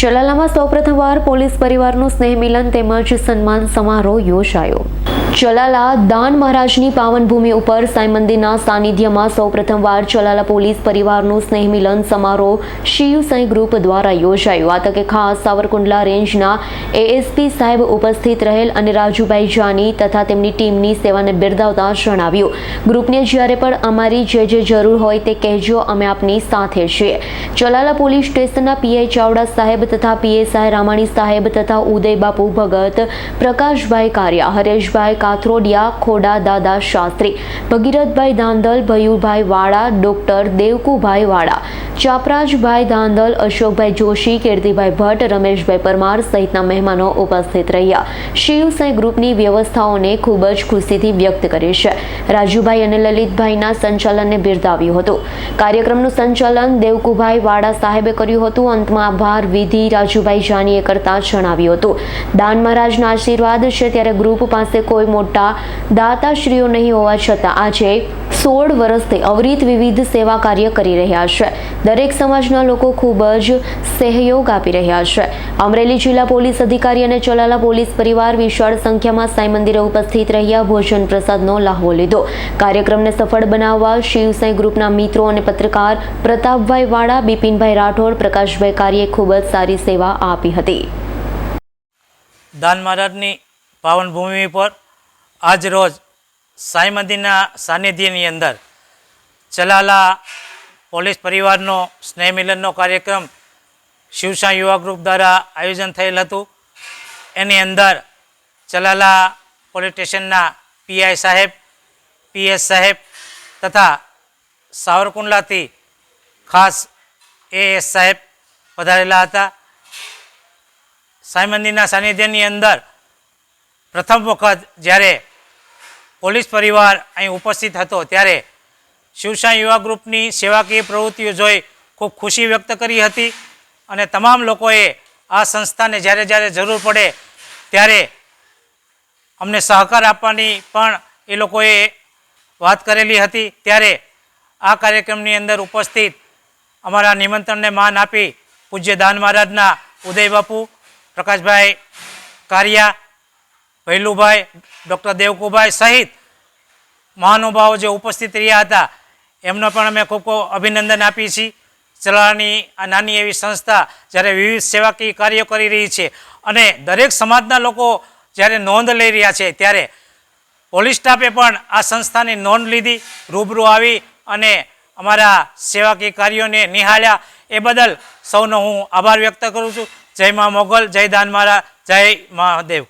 ચલાલામાં સૌપ્રથમવાર પોલીસ પરિવારનું સ્નેહ મિલન તેમજ સન્માન સમારોહ યોજાયો। ચલાલા દાન મહારાજની પાવનભૂમિ ઉપર સાંઈ મંદિરના સાનિધ્યમાં સૌપ્રથમવાર ચલાલા પોલીસ પરિવારનું સ્નેહ મિલન સમારોહ શિવ સાંઈ ગ્રુપ દ્વારા યોજાયો। આ તકે ખાસ સાવરકુંડલા રેન્જના એએસપી સાહેબ ઉપસ્થિત રહેલ અને રાજુભાઈ જાની તથા તેમની ટીમની સેવાને બિરદાવતા જણાવ્યું, ગ્રુપને જ્યારે પણ અમારી જે જરૂર હોય તે કહેજો, અમે આપની સાથે છીએ। ચલાલા પોલીસ સ્ટેશનના પીઆઈ ચાવડા સાહેબ તથા પીએસઆઈ રામાણી સાહેબ તથા ઉદયબાપુ ભગત, પ્રકાશભાઈ કારિયા, હરેશભાઈ કાથરોડિયા, ખોડા દાદા શાસ્ત્રી, ભગીરથભાઈ ધાંધલ, ભયુભાઈ વાળા, ડોક્ટર દેવકુભાઈ વાળા, ચાપરાજભાઈ ધાંધલ, અશોકભાઈ જોશી, કીર્તિભાઈ ભટ્ટ, રમેશભાઈ પરમાર સહિતના મહેમાનો ઉપસ્થિત રહ્યા। શિવ સાંઈ ગ્રુપની વ્યવસ્થાઓને ખૂબ જ ખુશીથી વ્યક્ત કરી છે। રાજુભાઈ અને લલિતભાઈના સંચાલનને બિરદાવ્યું હતું। કાર્યક્રમનું સંચાલન દેવકુભાઈ વાળા સાહેબે કર્યું હતું। અંતમાં આભાર વિધિ રાજુભાઈ જાનીએ કરતા જણાવ્યું હતું, દાન મહારાજના આશીર્વાદ છે ત્યારે ગ્રુપ પાસે કોઈ મોટા દાતાશ્રીઓ નહીં હોવા છતાં આજે 16 વર્ષથી અવિરત વિવિધ સેવા કાર્ય કરી રહ્યા છે। દરેક સમાજના લોકો ખૂબ જ સહયોગ આપી રહ્યા છે। અમરેલી જિલ્લા પોલીસ અધિકારી અને ચલાલા પોલીસ પરિવાર વિશાળ સંખ્યામાં સાંઈ મંદિરે ઉપસ્થિત રહ્યા ભોજન પ્રસાદનો લાહવો લીધો। કાર્યક્રમને સફળ બનાવવા શિવ સાંઈ ગ્રુપના મિત્રો અને પત્રકાર પ્રતાપભાઈ વાળા, બિપિનભાઈ રાઠોડ, પ્રકાશભાઈ કારીએ ખૂબ જ સારી સેવા આપી હતી। દાન મહારાજની પાવન ભૂમિ પર આજ રોજ સાંઈ મંદિરના સાનિધ્યની અંદર ચલાલા પોલીસ પરિવારનો સ્નેહ મિલનનો કાર્યક્રમ શિવ સાંઈ યુવા ગ્રુપ દ્વારા આયોજન થયેલ હતું। એની અંદર ચલાલા પોલીસ સ્ટેશનના પીઆઈ સાહેબ, પીએસ સાહેબ તથા સાવરકુંડલાથી ખાસ એએસ સાહેબ પધારેલા હતા। સાંઈ મંદિરના સાનિધ્યની અંદર પ્રથમ વખત જ્યારે પોલીસ પરિવાર અહીં ઉપસ્થિત હતો ત્યારે શિવ સાંઈ યુવા ગ્રુપની સેવાકીય પ્રવૃત્તિઓ જોઈ ખૂબ ખુશી વ્યક્ત કરી હતી અને તમામ લોકોએ આ સંસ્થાને જ્યારે જ્યારે જરૂર પડે ત્યારે અમને સહકાર આપવાની પણ એ લોકોએ વાત કરેલી હતી। ત્યારે આ કાર્યક્રમની અંદર ઉપસ્થિત અમારા નિમંત્રણને માન આપી પૂજ્ય દાન મહારાજના ઉદયબાપુ, પ્રકાશભાઈ કારિયા, ભૈલુભાઈ, ડૉક્ટર દેવકુભાઈ સહિત મહાનુભાવો જે ઉપસ્થિત રહ્યા હતા એમનો પણ અમે ખૂબ ખૂબ અભિનંદન આપીએ છીએ। ચલાલાની આ નાની એવી સંસ્થા જ્યારે વિવિધ સેવાકીય કાર્યો કરી રહી છે અને દરેક સમાજના લોકો જ્યારે નોંધ લઈ રહ્યા છે ત્યારે પોલીસ સ્ટાફે પણ આ સંસ્થાની નોંધ લીધી, રૂબરૂ આવી અને અમારા સેવાકીય કાર્યોને નિહાળ્યા। એ બદલ સૌનો હું આભાર વ્યક્ત કરું છું। જય મા મોગલ, જય દાન મહારાજ, જય મહાદેવ।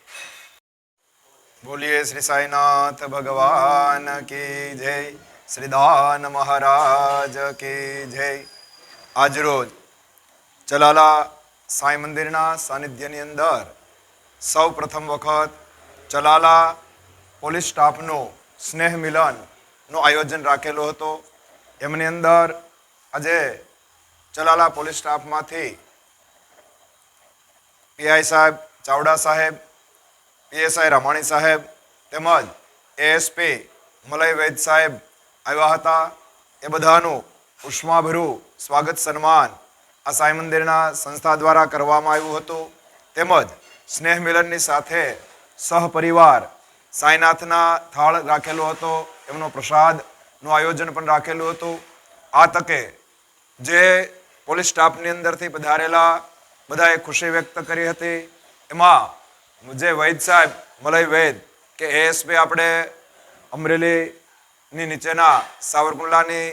बोलिए श्री साईनाथ भगवान की जय, श्री दान महाराज की जय। आज रोज चलाला साई मंदिरना सानिध्यની અંદર સૌ પ્રથમ વખત ચલાલા પોલીસ સ્ટાફનો સ્નેહ મિલનનું આયોજન રાખેલું હતું। એમની અંદર આજે ચલાલા પોલીસ સ્ટાફમાંથી પીઆઈ સાહેબ ચાવડા સાહેબ, પીએસઆઈ રામાણી સાહેબ તેમજ એએસપી મલય વૈદ સાહેબ આવ્યા હતા। એ બધાનું ઉષ્માભર્યું સ્વાગત સન્માન આ સાંઈ મંદિરના સંસ્થા દ્વારા કરવામાં આવ્યું હતું। તેમજ સ્નેહ મિલનની સાથે સહપરિવાર સાંઈનાથના થાળ રાખેલો હતો, એમનો પ્રસાદનું આયોજન પણ રાખેલું હતું। આ તકે જે પોલીસ સ્ટાફની અંદરથી પધારેલા બધાએ ખુશી વ્યક્ત કરી હતી। એમાં જે વૈદ સાહેબ મલય વૈદ કે એએસપી આપણે અમરેલીની નીચેના સાવરકુંડલાની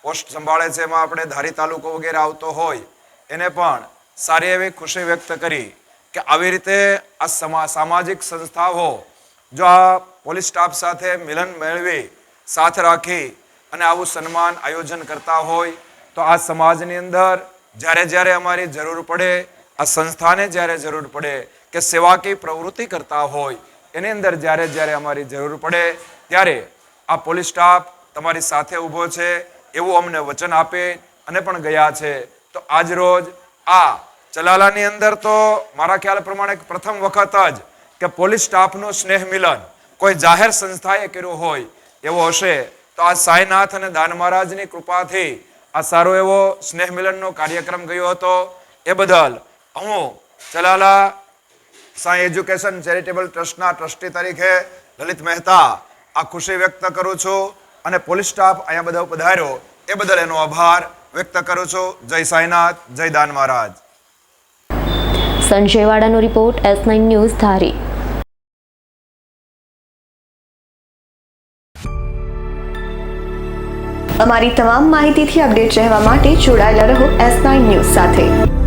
પોસ્ટ સંભાળે છે, એમાં આપણે ધારી તાલુકો વગેરે આવતો હોય, એને પણ સારી એવી ખુશી વ્યક્ત કરી કે આવી રીતે આ સામાજિક સંસ્થાઓ જો આ પોલીસ સ્ટાફ સાથે મિલન મેળવી સાથ રાખી અને આવું સન્માન આયોજન કરતા હોય તો આ સમાજની અંદર જ્યારે જ્યારે અમારી જરૂર પડે, આ સંસ્થાને જ્યારે જરૂર પડે કે સેવાકીય પ્રવૃત્તિ કરતા હોય એની અંદર જ્યારે જ્યારે અમારી જરૂર પડે ત્યારે આ પોલીસ સ્ટાફ તમારી સાથે ઊભો છે એવું અમને વચન આપે અને પણ ગયા છે। તો આજ રોજ આ ચલાલાની અંદર તો મારા ખ્યાલ પ્રમાણે પ્રથમ વખત જ કે પોલીસ સ્ટાફનું સ્નેહ મિલન કોઈ જાહેર સંસ્થાએ કર્યું હોય એવો હશે તો આ સાંઈનાથ અને દાન મહારાજની કૃપાથી આ સારો એવો સ્નેહ મિલનનો કાર્યક્રમ ગયો હતો। એ બદલ હું ચલાલા સાંઈ એજ્યુકેશન ચેરિટેબલ ટ્રસ્ટના ટ્રસ્ટી તરીકે લલિત મહેતા આ ખુશી વ્યક્ત કરું છું અને પોલીસ સ્ટાફ અહીંયા બધા પધાર્યો એ બદલ એનો આભાર વ્યક્ત કરું છું. જય સાંઈનાથ, જય દાન મહારાજ. સંજય વાડાનો રિપોર્ટ, S9 ન્યૂઝ, ધારી. અમારી તમામ માહિતીથી અપડેટ રહેવા માટે જોડાયેલા રહો S9 ન્યૂઝ સાથે.